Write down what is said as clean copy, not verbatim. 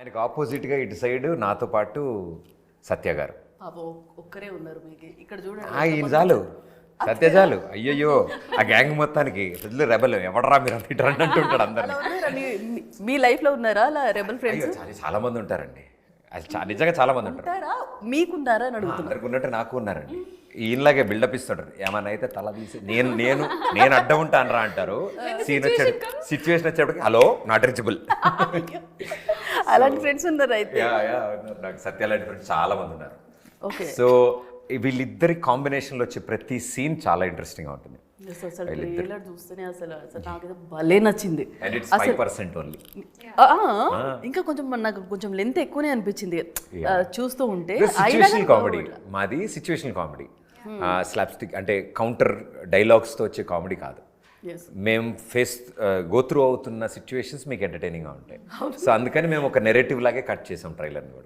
ఆయనకు ఆపోజిట్గా ఇటు సైడ్ నాతో పాటు సత్య గారు. పాపం ఒక్కరే ఉన్నారు మీకు ఇక్కడ ఈయన చాలు, సత్య చాలు. అయ్యయ్యో ఆ గ్యాంగ్ మొత్తానికి ఫుల్ రెబల్. ఎవడరా మీరు అంత ఇటు రండి అంటుంటాడు అందరు. మీ లైఫ్ లో ఉన్నారా అలా రెబల్ ఫ్రెండ్స్? చాలా మంది ఉంటారండి. అది నిజంగా చాలా మంది ఉంటారు. మీకున్నారా అని అడుగుతున్నా. అందరికి ఉన్నట్టు నాకు ఉన్నారండి. ఈయనలాగే బిల్డప్ ఇస్తాడు. ఏమన్నా అయితే తల తీసి నేను అడ్డం ఉంటాను రా అంటారు. సీన్ వచ్చాడు, సిచ్యువేషన్ వచ్చేప్పటికి హలో నాట్ రీచబుల్. అలాంటి ఫ్రెండ్స్ ఉన్నారు అయితే? నాకు సత్య లాంటి ఫ్రెండ్స్ చాలా మంది ఉన్నారు. ఓకే. సో వీళ్ళిద్దరి కాంబినేషన్లో వచ్చే ప్రతి సీన్ చాలా ఇంట్రెస్టింగ్గా ఉంటుంది. అసలు ట్రైలర్ చూస్తేనే అసలు నాకైతే భలే నచ్చింది. And it's 5% only. ఇంకా కొంచెం నాకు కొంచెం లెంత్ ఎక్కువనే అనిపించింది చూస్తూ ఉంటే. సిచ్యువేషనల్ కామెడీ మాది, సిచ్యువేషనల్ కామెడీ. స్లాప్స్టిక్ అంటే కౌంటర్ డైలాగ్స్తో వచ్చే కామెడీ కాదు. మేము గో త్రూ అవుతున్న సిచ్యువేషన్స్ మీకు ఎంటర్టైనింగ్గా ఉంటాయి. సో అందుకని మేము ఒక నెరేటివ్ లాగే కట్ చేసాం ట్రైలర్ని కూడా.